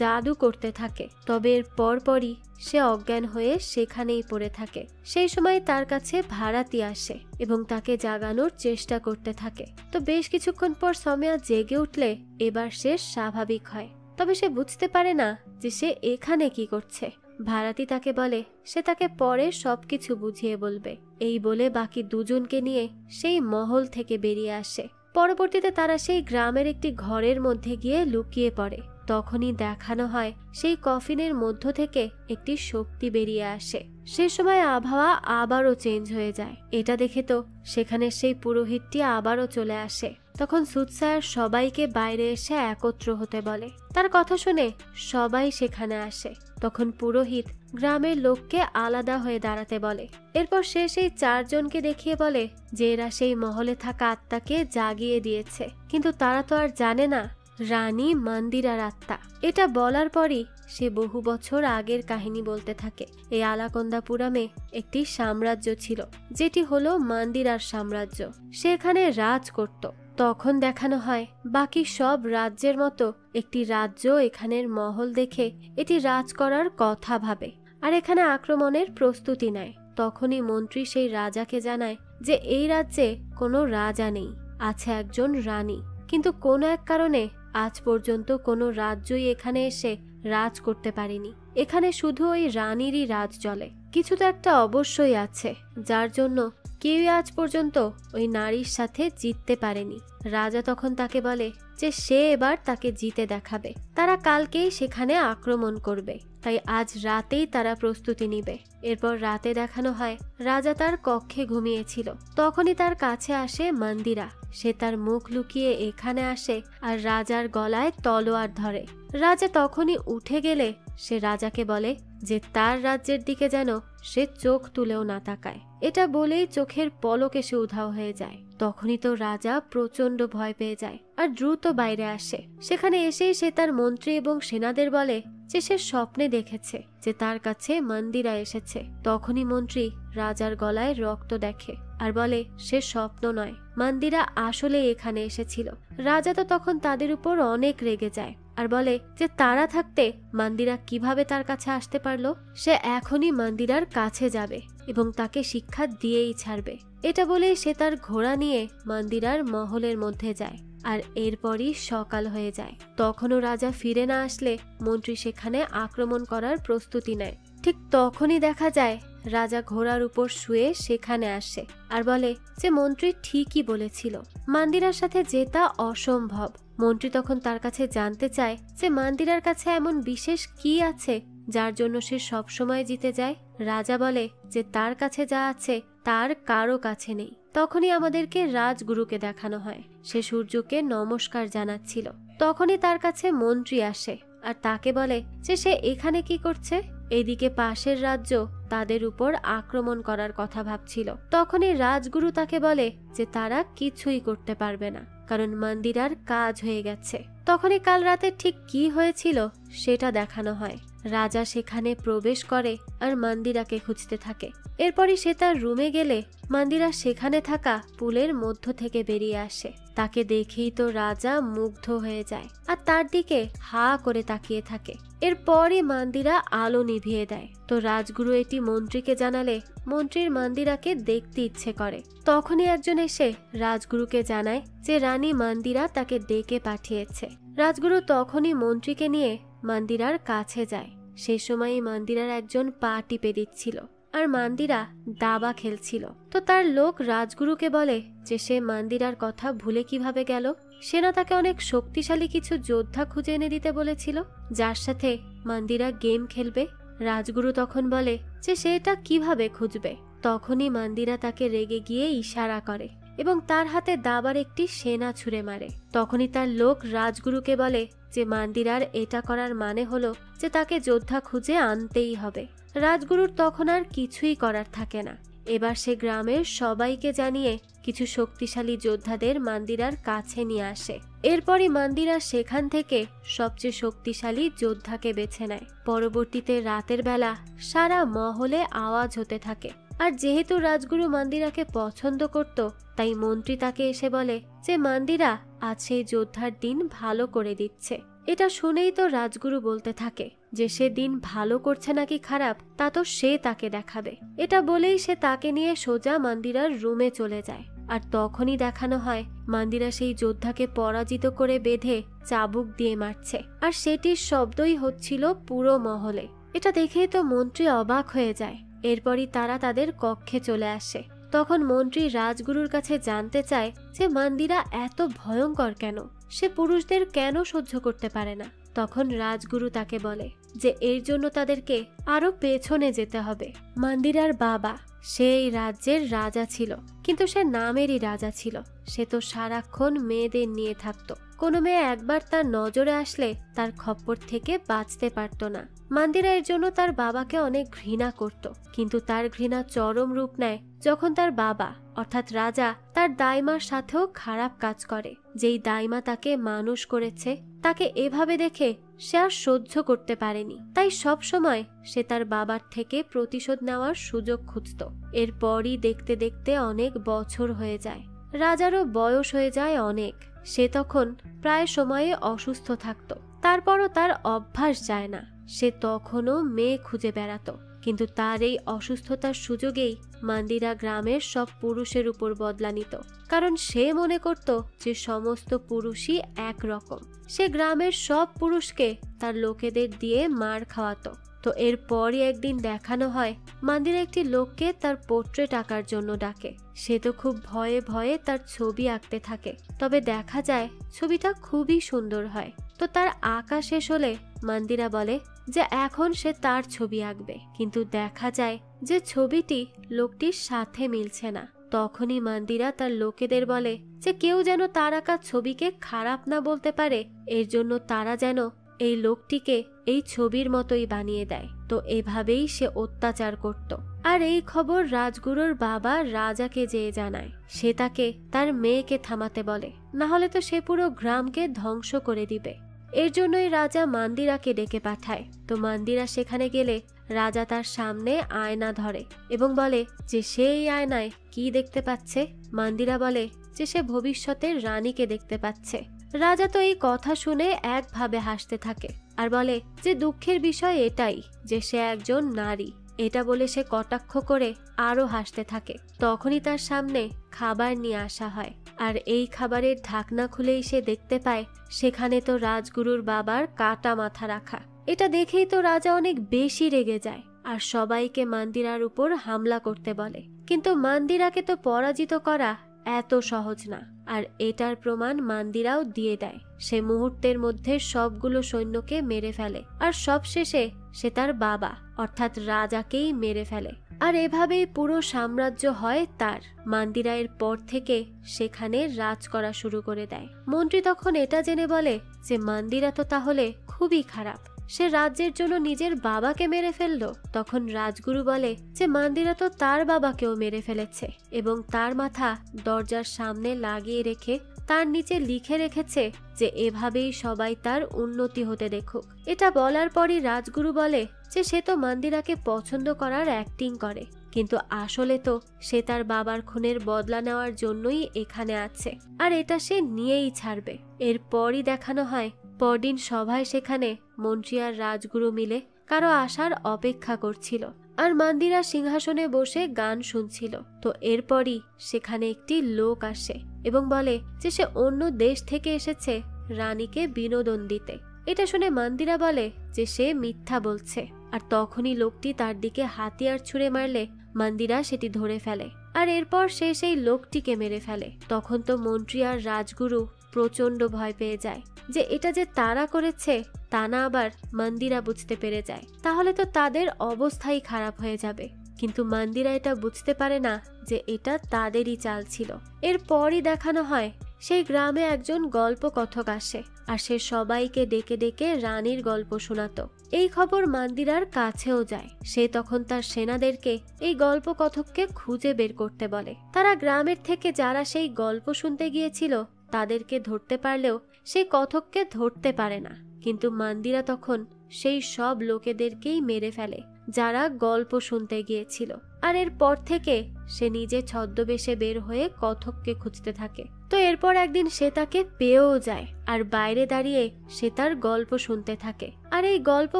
জাদু করতে থাকে। তবে এর পরপরই সে অজ্ঞান হয়ে সেখানেই পড়ে থাকে। সেই সময় তার কাছে ভাড়াতি আসে এবং তাকে জাগানোর চেষ্টা করতে থাকে। তো বেশ কিছুক্ষণ পর সমিয়া জেগে উঠলে এবার সে স্বাভাবিক হয়। তবে সে বুঝতে পারে না যে সে এখানে কি করছে। ভাড়াতি তাকে বলে সে তাকে পরে সবকিছু বুঝিয়ে বলবে। এই বলে বাকি 2 জনকে নিয়ে সেই মহল থেকে বেরিয়ে আসে। পরবর্তীতে তারা সেই গ্রামের একটি ঘরের মধ্যে গিয়ে লুকিয়ে পড়ে। তখনই দেখানো হয় সেই কফিনের মধ্য থেকে একটি শক্তি বেরিয়ে আসে। সে সময় আবহাওয়া আবারও চেঞ্জ হয়ে যায়। এটা দেখে তো সেখানে সেই পুরোহিতটি আবারও চলে আসে। তখন সুৎসায়ার সবাইকে বাইরে এসে একত্র হতে বলে। তার কথা শুনে সবাই সেখানে আসে। তখন পুরোহিত গ্রামের লোককে আলাদা হয়ে দাঁড়াতে বলে। এরপর সে সেই 4 জনকে দেখিয়ে বলে যে এরা সেই মহলে থাকা আত্মাকে জাগিয়ে দিয়েছে, কিন্তু তারা তো আর জানে না রানী মন্দিরার আত্মা। এটা বলার পরই সে বহু বছর আগের কাহিনী বলতে থাকে। এই আলাকন্দাপুরামে একটি সাম্রাজ্য ছিল যেটি হলো মন্দিরার সাম্রাজ্য। সে এখানে রাজ করত। তখন দেখানো হয় বাকি সব রাজ্যের মতো একটি রাজ্য এখানের মহল দেখে এটি রাজ করার কথা ভাবে আর এখানে আক্রমণের প্রস্তুতি নেয়। তখনই মন্ত্রী সেই রাজাকে জানায় যে এই রাজ্যে কোনো রাজা নেই, আছে একজন রানী। কিন্তু কোনো এক কারণে আজ পর্যন্ত কোনো রাজ্যই এখানে এসে রাজ করতে পারেনি। এখানে শুধু ওই রানীরই রাজ চলে। কিছু তো একটা অবশ্যই আছে যার জন্য কেউই আজ পর্যন্ত ওই নারীর সাথে জিততে পারেনি। রাজা তখন তাকে বলে যে সে এবার তাকে জিতে দেখাবে। তারা কালকেই সেখানে আক্রমণ করবে, তাই আজ রাতেই তারা প্রস্তুতি নিবে। এরপর রাতে দেখানো হয় রাজা তার কক্ষে ঘুমিয়েছিল। তখনই তার কাছে আসে মন্দিরা। সে তার মুখ লুকিয়ে এখানে আসে আর রাজার গলায় তলোয়ার ধরে। রাজা তখনই উঠে গেলে সে রাজাকে বলে যে তার রাজ্যের দিকে যেন সে চোখ তুলেও না তাকায়। এটা বলেই চোখের পলক এসে উধাও হয়ে যায়। তখনই তো রাজা প্রচন্ড ভয় পেয়ে যায় আর দ্রুত বাইরে আসে। সেখানে এসেই সে তার মন্ত্রী এবং সেনাদের বলে যে সে স্বপ্নে দেখেছে যে তার কাছে মন্দিরা এসেছে। তখনই মন্ত্রী রাজার গলায় রক্ত দেখে আর বলে সে স্বপ্ন নয়, মন্দিরা আসলে এখানে এসেছিল। রাজা তো তখন তাদের উপর অনেক রেগে যায় আর বলে যে তারা থাকতে মন্দিরা কিভাবে তার কাছে আসতে পারলো। সে এখনই মন্দিরার কাছে যাবে এবং তাকে শিক্ষা দিয়েই ছাড়বে। এটা বলে সে তার ঘোড়া নিয়ে মন্দিরার মহলের মধ্যে যায় আর এরপরই সকাল হয়ে যায়। তখনও রাজা ফিরে না আসলে মন্ত্রী সেখানে আক্রমণ করার প্রস্তুতি নেয়। ঠিক তখনই দেখা যায় রাজা ঘোড়ার উপর শুয়ে সেখানে আসে আর বলে যে মন্ত্রী ঠিকই বলেছিল, মান্দিরার সাথে জেতা অসম্ভব। মন্ত্রী তখন তার কাছে জানতে চায় যে মান্দিরার কাছে এমন বিশেষ কি আছে যার জন্য সে সবসময় জিতে যায়। রাজা বলে যে তার কাছে যা আছে তার কারো কাছে নেই। তখনই আমাদেরকে রাজগুরুকে দেখানো হয়, সে সূর্যকে নমস্কার জানাচ্ছিল। তখনই তার কাছে মন্ত্রী আসে আর তাকে বলে যে সে এখানে কি করছে। এদিকে পাশের রাজ্য তাদের উপর আক্রমণ করার কথা ভাবছিল। তখনই রাজগুরু তাকে বলে যে তারা কিছুই করতে পারবে না, কারণ মন্দিরার কাজ হয়ে গেছে। তখনই কাল রাতে ঠিক কি হয়েছিল সেটা দেখানো হয়। রাজা সেখানে প্রবেশ করে আর মন্দিরাকে খুঁজতে থাকে। এরপরই সে তার রুমে গেলে মন্দিরা সেখানে থাকা পুলের মধ্য থেকে বেরিয়ে আসে। তাকে দেখেই তো রাজা মুগ্ধ হয়ে যায় আর তার দিকে হা করে তাকিয়ে থাকে। এরপরই মন্দিরা আলো নিভিয়ে দেয়। তো রাজগুরু এটি মন্ত্রীকে জানালে মন্ত্রীর মন্দিরাকে দেখতে ইচ্ছে করে। তখনই একজন এসে রাজগুরুকে জানায় যে রানী মন্দিরা তাকে ডেকে পাঠিয়েছে। রাজগুরু তখনই মন্ত্রীকে নিয়ে মন্দিরার কাছে যায়। সে সময়ই মন্দিরার একজন পা টিপে দিচ্ছিল আর মন্দিরা দাবা খেলছিল। তো তার লোক রাজগুরুকে বলে যে সে মন্দিরার কথা ভুলে কিভাবে গেল। সেনা তাকে অনেক শক্তিশালী কিছু যোদ্ধা খুঁজে এনে দিতে বলেছিল যার সাথে মন্দিরা গেম খেলবে। রাজগুরু তখন বলে যে সে এটা কিভাবে খুঁজবে। তখনই মন্দিরা তাকে রেগে গিয়ে ইশারা করে এবং তার হাতে দাবার একটি সেনা ছুঁড়ে মারে। তখনই তার লোক রাজগুরুকে বলে যে মন্দিরার এটা করার মানে হলো যে তাকে যোদ্ধা খুঁজে আনতেই হবে। রাজগুরুর তখন আর কিছুই করার থাকে না। এবার সে গ্রামের সবাইকে জানিয়ে কিছু শক্তিশালী যোদ্ধাদের মন্দিরার কাছে নিয়ে আসে। এরপরই মন্দিরা সেখান থেকে সবচেয়ে শক্তিশালী যোদ্ধাকে বেছে নেয়। পরবর্তীতে রাতের বেলা সারা মহলে আওয়াজ হতে থাকে। আর যেহেতু রাজগুরু মন্দিরাকে পছন্দ করত, তাই মন্ত্রী তাকে এসে বলে যে মন্দিরা আজ সেই যোদ্ধার দিন ভালো করে দিচ্ছে। এটা শুনেই তো রাজগুরু বলতে থাকে যে সে দিন ভালো করছে নাকি খারাপ তা তো সে তাকে দেখাবে। এটা বলেই সে তাকে নিয়ে সোজা মন্দিরার রুমে চলে যায়। আর তখনই দেখানো হয় মন্দিরা সেই যোদ্ধাকে পরাজিত করে বেঁধে চাবুক দিয়ে মারছে আর সেটির শব্দই হচ্ছিল পুরো মহলে। এটা দেখেই তো মন্ত্রী অবাক হয়ে যায়। এরপরই তারা তাদের কক্ষে চলে আসে। তখন মন্ত্রী রাজগুরুর কাছে জানতে চায় যে মন্দিরা এত ভয়ঙ্কর কেন, সে পুরুষদের কেন সহ্য করতে পারে না। তখন রাজগুরু তাকে বলে যে এর জন্য তাদেরকে আরো পেছনে যেতে হবে। মন্দিরার বাবা সে এই রাজ্যের রাজা ছিল, কিন্তু সে নামেরই রাজা ছিল। সে তো সারাক্ষণ মেয়েদের নিয়ে থাকতো। কোনো মেয়ে একবার তার নজরে আসলে তার খপ্পর থেকে বাঁচতে পারত না। মন্দিরা এর জন্য তার বাবাকে অনেক ঘৃণা করত, কিন্তু তার ঘৃণা চরম রূপ নেয় যখন তার বাবা অর্থাৎ রাজা তার দাইমার সাথেও খারাপ কাজ করে। যেই দাইমা তাকে মানুষ করেছে তাকে এভাবে দেখে সে আর সহ্য করতে পারেনি। তাই সব সময় সে তার বাবার থেকে প্রতিশোধ নেওয়ার সুযোগ খুঁজত। এরপরই দেখতে দেখতে অনেক বছর হয়ে যায়। রাজারও বয়স হয়ে যায় অনেক। সে তখন প্রায় সময়ে অসুস্থ থাকত। তারপরও তার অভ্যাস যায় না। সে তখনও মেয়ে খুঁজে বেড়াতো। কিন্তু তার এই অসুস্থতার সুযোগেই মন্দিরা গ্রামের সব পুরুষের উপর বদলা নিত, কারণ সে মনে করত যে সমস্ত পুরুষই একরকম। সে গ্রামের সব পুরুষকে তার লোকেদের দিয়ে মার খাওয়াতো। তো এরপরই একদিন দেখানো হয় মন্দিরা একটি লোককে তার পোর্ট্রেট আঁকার জন্য ডাকে। সে তো খুব ভয়ে ভয়ে তার ছবি আঁকতে থাকে। তবে দেখা যায় ছবিটা খুবই সুন্দর হয়। তো তার আঁকা শেষ হলে মন্দিরা বলে যে এখন সে তার ছবি আঁকবে, কিন্তু দেখা যায় যে ছবিটি লোকটির সাথে মিলছে না। তখনই মন্দিরা তার লোকেদের বলে যে কেউ যেন তার আঁকা ছবিকে খারাপ না বলতে পারে, এর জন্য তারা যেন এই লোকটিকে এই ছবির মতোই বানিয়ে দেয়। তো এভাবেই সে অত্যাচার করত। আর এই খবর রাজগুরুর বাবা রাজাকে যেয়ে জানায়। সে তাকে তার মেয়েকে থামাতে বলে, না হলে তো সে পুরো গ্রামকে ধ্বংস করে দিবে। এর জন্যই রাজা মন্দিরাকে ডেকে পাঠায়। তো মন্দিরা সেখানে গেলে রাজা তার সামনে আয়না ধরে এবং বলে যে সে এই আয়নায় কি দেখতে পাচ্ছে। মন্দিরা বলে যে সে ভবিষ্যতের রানীকে দেখতে পাচ্ছে। রাজা তো এই কথা শুনে একভাবে হাসতে থাকে আর বলে যে দুঃখের বিষয় এটাই যে সে একজন নারী। এটা বলে সে কটাক্ষ করে আরো হাসতে থাকে। তখনই তার সামনে খাবার নিয়ে আসা হয় আর এই খাবারের ঢাকনা খুলেই সে দেখতে পায় সেখানে তো রাজগুরুর বাবার কাটা মাথা রাখা। এটা দেখেই তো রাজা অনেক বেশি রেগে যায় আর সবাইকে মন্দিরার উপর হামলা করতে বলে। কিন্তু মন্দিরাকে তো পরাজিত করা এত সহজ না, আর এটার প্রমাণ মন্দিরাও দিয়ে দেয়। সে মুহূর্তের মধ্যে সবগুলো সৈন্যকে মেরে ফেলে, আর সবশেষে সে তার বাবা অর্থাৎ রাজাকেই মেরে ফেলে। আর এভাবেই পুরো সাম্রাজ্য হয় তার। মন্দিরা এর পর থেকে সেখানে রাজ করা শুরু করে দেয়। মন্ত্রী তখন এটা জেনে বলে যে মন্দিরা তো তাহলে খুবই খারাপ, সে রাজ্যের জন্য নিজের বাবাকে মেরে ফেললো। তখন রাজগুরু বলে যে মন্দিরা তো তার বাবাকেও মেরে ফেলেছে এবং তার মাথা দরজার সামনে লাগিয়ে রেখে তার নিচে লিখে রেখেছে যে এভাবেই সবাই তার উন্নতি হতে দেখুক। এটা বলার পরই রাজগুরু বলে যে সে তো মন্দিরাকে পছন্দ করার অ্যাক্টিং করে, কিন্তু আসলে তো সে তার বাবার খুনের বদলা নেওয়ার জন্যই এখানে আছে, আর এটা সে নিয়েই ছাড়বে। এরপরই দেখানো হয় পরদিন সভায় সেখানে মন্ত্রী আর রাজগুরু মিলে কারো আসার অপেক্ষা করছিল, আর মন্দিরা সিংহাসনে বসে গান শুনছিল। তো এরপরই সেখানে একটি লোক আসে এবং বলে যে সে অন্য দেশ থেকে এসেছে রানীকে বিনোদন দিতে। এটা শুনে মন্দিরা বলে যে সে মিথ্যা বলছে, আর তখনই লোকটি তার দিকে হাতিয়ার ছুঁড়ে মারলে মন্দিরা সেটি ধরে ফেলে, আর এরপর সে সেই লোকটিকে মেরে ফেলে। তখন তো মন্ত্রী আর রাজগুরু প্রচন্ড ভয় পেয়ে যায় যে এটা যে তারা করেছে তা না আবার মন্দিরা বুঝতে পেরে যায়, তাহলে তো তাদের অবস্থাই খারাপ হয়ে যাবে। কিন্তু মন্দিরা এটা বুঝতে পারে না যে এটা তাদেরই চাল ছিল। এরপরই দেখানো হয় সেই গ্রামে একজন গল্প কথক আসে, আর সে সবাইকে ডেকে ডেকে রানীর গল্প শোনাতো। এই খবর মন্দিরার কাছেও যায়। সে তখন তার সেনাদেরকে এই গল্প কথককে খুঁজে বের করতে বলে। তারা গ্রামের থেকে যারা সেই গল্প শুনতে গিয়েছিল তাদেরকে ধরতে পারলেও সেই কথককে ধরতে পারে না। কিন্তু মন্দিরা তখন সেই সব লোকেদেরকেই মেরে ফেলে যারা গল্প শুনতে গিয়েছিল, আর এরপর থেকে সে নিজে ছদ্মবেশে বের হয়ে কথককে খুঁজতে থাকে। তো এরপর একদিন সে তাকে পেয়েও যায়, আর বাইরে দাঁড়িয়ে সে তার গল্প শুনতে থাকে। আর এই গল্প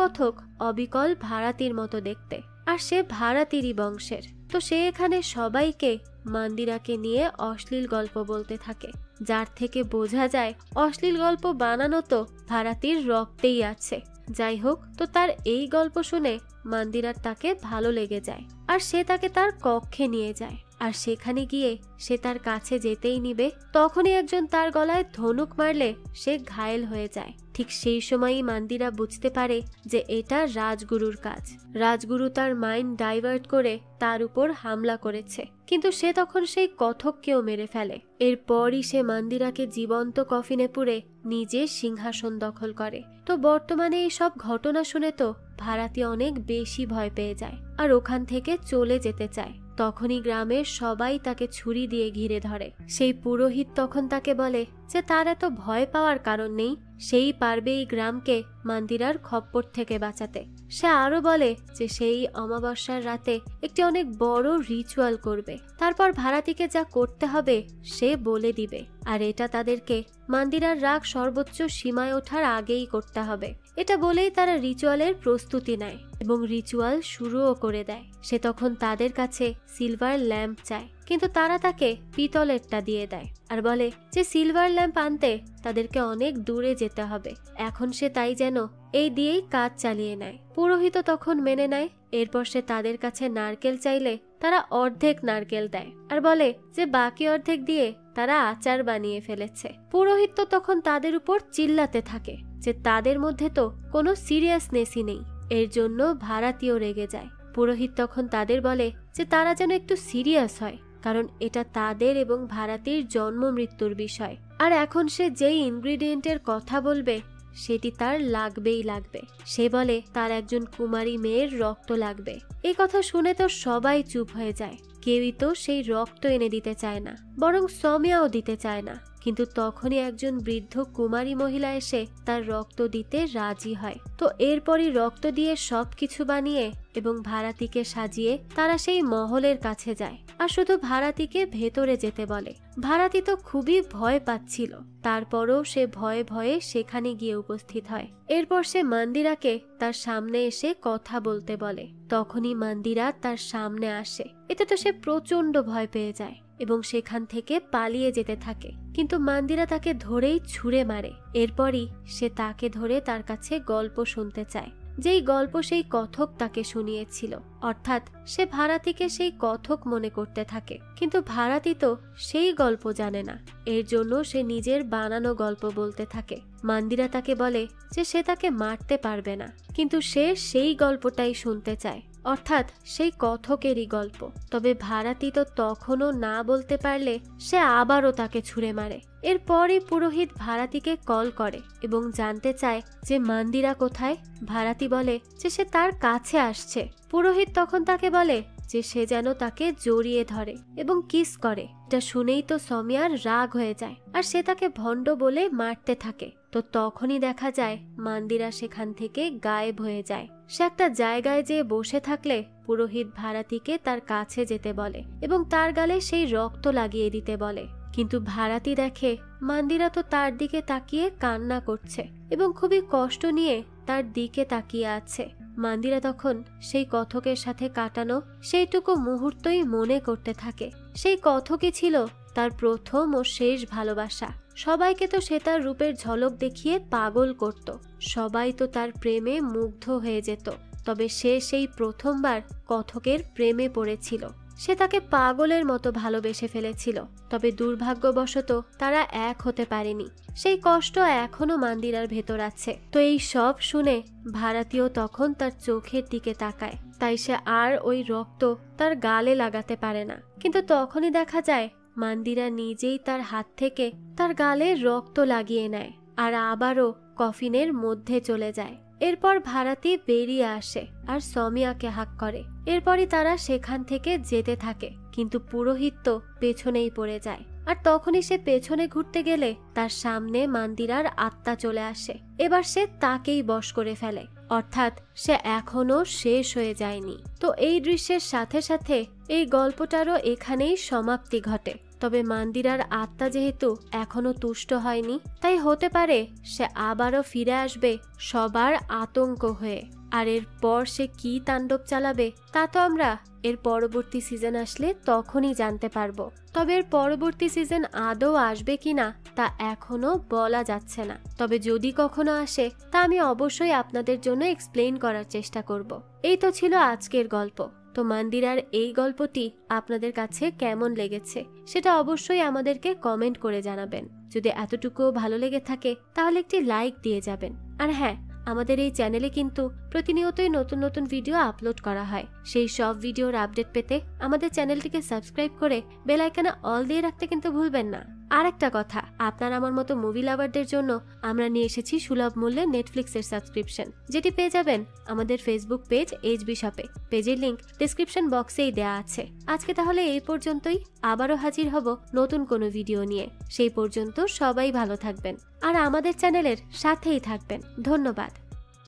কথক অবিকল ভাড়াতির মতো দেখতে, আর সে ভাড়াতিরই বংশের। তো সে এখানে সবাইকে মন্দিরাকে নিয়ে অশ্লীল গল্প বলতে থাকে, যার থেকে বোঝা যায় অশ্লীল গল্প বানানো তো ভাড়াতির রক্তেই আছে। যাই হোক, তো তার এই গল্প শুনে মন্দিরার তাকে ভালো লেগে যায়, আর সে তাকে তার কক্ষে নিয়ে যায়। আর সেখানে গিয়ে সে তার কাছে যেতেই নিবে, তখনই একজন তার গলায় ধনুক মারলে সে ঘায়েল হয়ে যায়। ঠিক সেই সময়ই মন্দিরা বুঝতে পারে যে এটা রাজগুরুর কাজ। রাজগুরু তার মাইন্ড ডাইভার্ট করে তার উপর হামলা করেছে, কিন্তু সে তখন সেই কথককেও মেরে ফেলে। এরপরই সে মন্দিরাকে জীবন্ত কফিনে পুরে নিজে সিংহাসন দখল করে। তো বর্তমানে এই সব ঘটনা শুনে তো ভাড়াতি অনেক বেশি ভয় পেয়ে যায়, আর ওখান থেকে চলে যেতে চায়। তখনই গ্রামের সবাই তাকে ছুরি দিয়ে ঘিরে ধরে। সেই পুরোহিত তখন তাকে বলে যে তার এত ভয় পাওয়ার কারণ নেই, সেই পারবে এই গ্রামকে মন্দিরার খপ্পর থেকে বাঁচাতে। সে আরো বলে যে সেই অমাবস্যার রাতে একটি অনেক বড় রিচুয়াল করবে, তারপর ভাড়াতিকে যা করতে হবে সে বলে দিবে, আর এটা তাদেরকে মন্দিরার রাগ সর্বোচ্চ সীমায় ওঠার আগেই করতে হবে। এটা বলেই তারা রিচুয়ালের প্রস্তুতি নেয় এবং রিচুয়াল শুরুও করে দেয়। সে তখন তাদের কাছে সিলভার ল্যাম্প চায়, কিন্তু তারা তাকে পিতলেরটা দিয়ে দেয় আর বলে যে সিলভার ল্যাম্প আনতে তাদেরকে অনেক দূরে যেতে হবে। এখন সে তাই যেন এই দিয়েই কাজ চালিয়ে নেয়। পুরোহিত তখন মেনে নেয়। এরপর সে তাদের কাছে নারকেল চাইলে তারা অর্ধেক নারকেল দেয় আর বলে যে বাকি অর্ধেক দিয়ে তারা আচার বানিয়ে ফেলেছে। পুরোহিত তো তখন তাদের উপর চিল্লাতে থাকে যে তাদের মধ্যে তো কোনো সিরিয়াসনেসই নেই। এর জন্য ভাড়াতিও রেগে যায়। পুরোহিত তখন তাদের বলে যে তারা যেন একটু সিরিয়াস হয়, কারণ এটা তাদের এবং ভাড়াতির জন্ম মৃত্যুর বিষয়। আর এখন সে যেই ইনগ্রিডিয়েন্টের কথা বলবে সেটি তার লাগবেই লাগবে। সে বলে তার একজন কুমারী মেয়ের রক্ত লাগবে। এই কথা শুনে তো সবাই চুপ হয়ে যায়। কেউই তো সেই রক্ত এনে দিতে চায় না, বরং সমিয়াও দিতে চায় না। কিন্তু তখনই একজন বৃদ্ধ কুমারী মহিলা এসে তার রক্ত দিতে রাজি হয়। তো এরপরই রক্ত দিয়ে সবকিছু বানিয়ে এবং ভাড়াতিকে সাজিয়ে তারা সেই মহলের কাছে যায় আর শুধু ভাড়াতিকে ভেতরে যেতে বলে। ভাড়াতি তো খুবই ভয় পাচ্ছিল, তারপরও সে ভয়ে ভয়ে সেখানে গিয়ে উপস্থিত হয়। এরপর সে মন্দিরাকে তার সামনে এসে কথা বলতে বলে। তখনই মন্দিরা তার সামনে আসে। এতে তো সে প্রচন্ড ভয় পেয়ে যায় এবং সেখান থেকে পালিয়ে যেতে থাকে, কিন্তু মন্দিরা তাকে ধরেই ছুঁড়ে মারে। এরপরই সে তাকে ধরে তার কাছে গল্প শুনতে চায়। যেই গল্প সেই কথক তাকে শুনিয়েছিল। অর্থাৎ সে ভারাতীকে সেই কথক মনে করতে থাকে, কিন্তু ভারাতী তো সেই গল্প জানে না। এর জন্য সে নিজের বানানো গল্প বলতে থাকে। মন্দিরা তাকে বলে যে সে তাকে মারতে পারবে না, কিন্তু সে সেই গল্পটাই শুনতে চায়, অর্থাৎ সেই কথকেরই গল্প। তবে ভারাতী তো তখনও না বলতে পারলে সে আবারও তাকে ছুঁড়ে মারে। এরপরই পুরোহিত ভারাতীকে কল করে এবং জানতে চায় যে মন্দিরা কোথায়। ভারাতী বলে যে সে তার কাছে আসছে। পুরোহিত তখন তাকে বলে যে সে যেন তাকে জড়িয়ে ধরে এবং কিস করে। এটা শুনেই তো সৌমিয়ার রাগ হয়ে যায় আর সে তাকে ভণ্ড বলে মারতে থাকে। তো তখনই দেখা যায় মন্দিরা সেখান থেকে গায়েব হয়ে যায়। সে একটা জায়গায় যেয়ে বসে থাকলে পুরোহিত ভারাতীকে তার কাছে যেতে বলে এবং তার গালে সেই রক্ত লাগিয়ে দিতে বলে। কিন্তু ভারাতী দেখে মন্দিরা তো তার দিকে তাকিয়ে কান্না করছে এবং খুবই কষ্ট নিয়ে তার দিকে তাকিয়ে আছে। মন্দিরা তখন সেই কথকের সাথে কাটানো সেইটুকু মুহূর্তই মনে করতে থাকে। সেই কথকই ছিল তার প্রথম ও শেষ ভালোবাসা। সবাইকে তো সে তার রূপের ঝলক দেখিয়ে পাগল করত, সবাই তো তার প্রেমে মুগ্ধ হয়ে যেত। তবে সে সেই প্রথমবার কথকের প্রেমে পড়েছিল। সে তাকে পাগলের মতো ভালোবেসে ফেলেছিল। তবে দুর্ভাগ্যবশত তারা এক হতে পারেনি। সেই কষ্ট এখনো মন্দিরার ভেতর আছে। তো এই সব শুনে ভারাতীও তখন তার চোখের দিকে তাকায়। তাই সে আর ওই রক্ত তার গালে লাগাতে পারে না। কিন্তু তখনই দেখা যায় মন্দিরা নিজেই তার হাত থেকে তার গালে রক্ত লাগিয়ে নেয় আর আবারও কফিনের মধ্যে চলে যায়। এরপর ভারাতী বেরিয়ে আসে আর সৌমিয়াকে হাঁক করে। এরপরই তারা সেখান থেকে যেতে থাকে, কিন্তু পুরোহিত তো পেছনেই পড়ে যায়। আর তখনই সে পেছনে ঘুরতে গেলে তার সামনে মন্দিরার আত্মা চলে আসে। এবার সে তাকেই বশ করে ফেলে, অর্থাৎ সে এখনো শেষ হয়ে যায়নি। তো এই দৃশ্যের সাথে সাথে এই গল্পটারও এখানেই সমাপ্তি ঘটে। তবে মন্দিরার আত্মা যেহেতু এখনো তুষ্ট হয়নি, তাই হতে পারে সে আবারও ফিরে আসবে সবার আতঙ্ক হয়ে। আর এরপর সে কি তাণ্ডব চালাবে তা তো আমরা এর পরবর্তী সিজন আসলে তখনই জানতে পারবো। তবে এর পরবর্তী সিজন আদৌ আসবে কিনা তা এখনো বলা যাচ্ছে না। তবে যদি কখনো আসে তা আমি অবশ্যই আপনাদের জন্য এক্সপ্লেইন করার চেষ্টা করব। এই তো ছিল আজকের গল্প। তো মন্দিরার এই গল্পটি আপনাদের কাছে কেমন লেগেছে সেটা অবশ্যই আমাদেরকে কমেন্ট করে জানাবেন। যদি এতটুকুও ভালো লেগে থাকে তাহলে একটি লাইক দিয়ে যাবেন। আর হ্যাঁ, আমাদের এই চ্যানেলে কিন্তু প্রতিনিয়তই নতুন নতুন ভিডিও আপলোড করা হয়। সেই সব ভিডিওর আপডেট পেতে আমাদের চ্যানেলটিকে সাবস্ক্রাইব করে বেল আইকনে অল দিয়ে রাখতে কিন্তু ভুলবেন না। আর একটা কথা, আপনার আমার মতো মুভি লাভারদের জন্য আমরা নিয়ে এসেছি সুলভ মূল্যে নেটফ্লিক্সের সাবস্ক্রিপশন, যেটি পেয়ে যাবেন আমাদের ফেসবুক পেজ এইচবি শপে। পেজের লিংক ডেসক্রিপশন বক্সেই দেয়া আছে। আজকে তাহলে এই পর্যন্তই। আবারও হাজির হব নতুন কোনো ভিডিও নিয়ে। সেই পর্যন্ত সবাই ভালো থাকবেন আর আমাদের চ্যানেলের সাথেই থাকবেন। ধন্যবাদ।